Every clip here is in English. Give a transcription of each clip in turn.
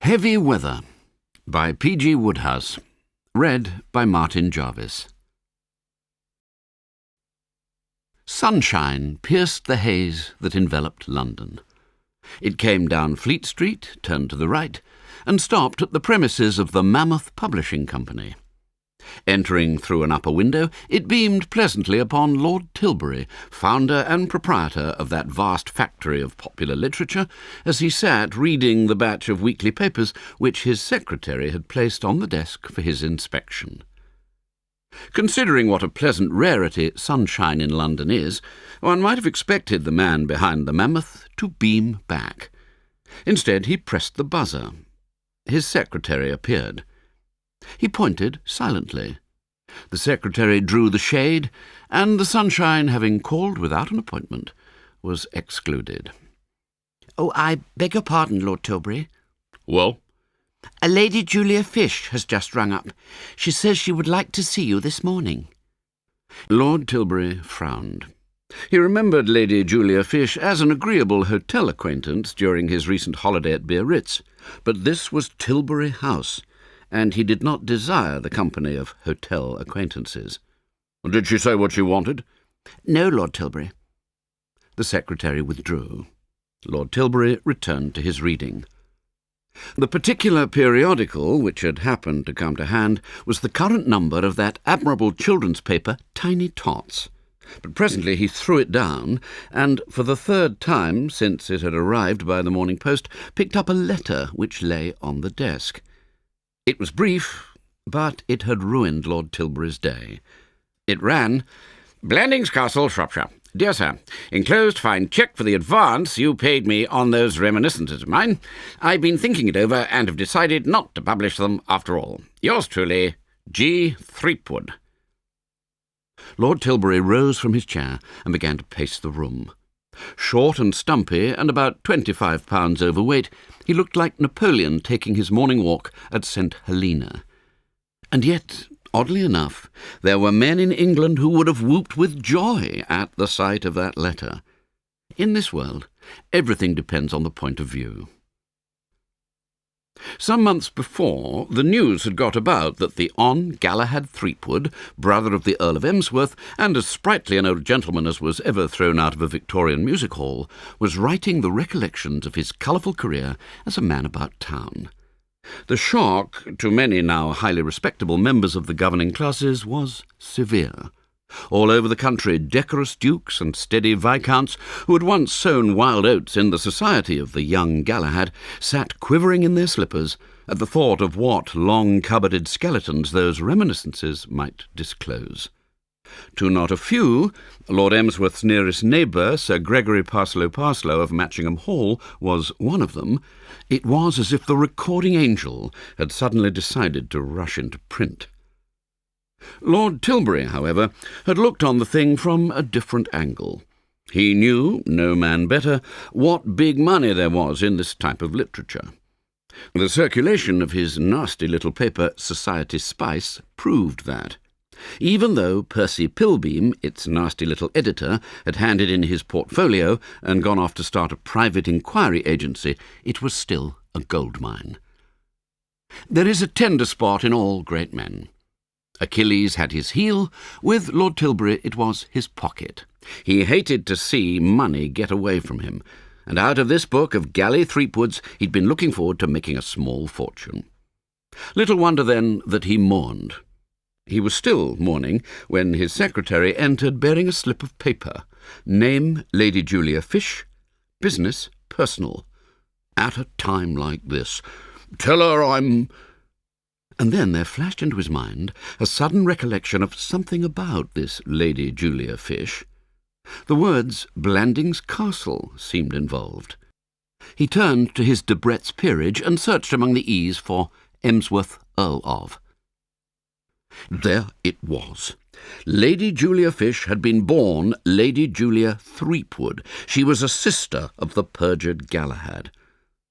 Heavy Weather by P.G. Wodehouse. Read by Martin Jarvis. Sunshine pierced the haze that enveloped London. It came down Fleet Street, turned to the right, and stopped at the premises of the Mammoth Publishing Company. Entering through an upper window, it beamed pleasantly upon Lord Tilbury, founder and proprietor of that vast factory of popular literature, as he sat reading the batch of weekly papers which his secretary had placed on the desk for his inspection. Considering what a pleasant rarity sunshine in London is, one might have expected the man behind the Mammoth to beam back. Instead, he pressed the buzzer. His secretary appeared. He pointed silently. The secretary drew the shade, and the sunshine, having called without an appointment, was excluded. "Oh, I beg your pardon, Lord Tilbury." "Well?" "A Lady Julia Fish has just rung up. She says she would like to see you this morning." Lord Tilbury frowned. He remembered Lady Julia Fish as an agreeable hotel acquaintance during his recent holiday at Biarritz, but this was Tilbury House, and he did not desire the company of hotel acquaintances. "Did she say what she wanted?" "No, Lord Tilbury." The secretary withdrew. Lord Tilbury returned to his reading. The particular periodical which had happened to come to hand was the current number of that admirable children's paper, Tiny Tots. But presently he threw it down, and for the third time since it had arrived by the morning post, picked up a letter which lay on the desk. It was brief, but it had ruined Lord Tilbury's day. It ran, "Blandings Castle, Shropshire. Dear Sir, enclosed find cheque for the advance you paid me on those reminiscences of mine. I've been thinking it over and have decided not to publish them after all. Yours truly, G. Threepwood." Lord Tilbury rose from his chair and began to pace the room. Short and stumpy, and about 25 pounds overweight, he looked like Napoleon taking his morning walk at St. Helena. And yet, oddly enough, there were men in England who would have whooped with joy at the sight of that letter. In this world, everything depends on the point of view. Some months before, the news had got about that the Hon. Galahad Threepwood, brother of the Earl of Empress, and as sprightly an old gentleman as was ever thrown out of a Victorian music hall, was writing the recollections of his colourful career as a man about town. The shock, to many now highly respectable members of the governing classes, was severe. All over the country, decorous dukes and steady viscounts, who had once sown wild oats in the society of the young Galahad, sat quivering in their slippers at the thought of what long-cupboarded skeletons those reminiscences might disclose. To not a few, Lord Emsworth's nearest neighbour, Sir Gregory Parslow of Matchingham Hall, was one of them. It was as if the recording angel had suddenly decided to rush into print. Lord Tilbury, however, had looked on the thing from a different angle. He knew, no man better, what big money there was in this type of literature. The circulation of his nasty little paper, Society Spice, proved that. Even though Percy Pilbeam, its nasty little editor, had handed in his portfolio and gone off to start a private inquiry agency, it was still a gold mine. There is a tender spot in all great men. Achilles had his heel. With Lord Tilbury it was his pocket. He hated to see money get away from him, and out of this book of Gally Threepwood's he'd been looking forward to making a small fortune. Little wonder, then, that he mourned. He was still mourning when his secretary entered bearing a slip of paper. Name, Lady Julia Fish. Business, personal. At a time like this. Tell her I'm... And then there flashed into his mind a sudden recollection of something about this Lady Julia Fish. The words Blandings Castle seemed involved. He turned to his Debrett's peerage and searched among the E's for Emsworth, Earl of. There it was. Lady Julia Fish had been born Lady Julia Threepwood. She was a sister of the perjured Galahad.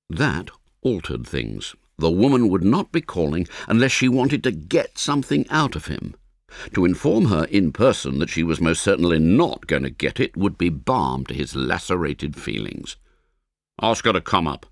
That altered things. The woman would not be calling unless she wanted to get something out of him. To inform her in person that she was most certainly not going to get it would be balm to his lacerated feelings. "Ask her to come up,"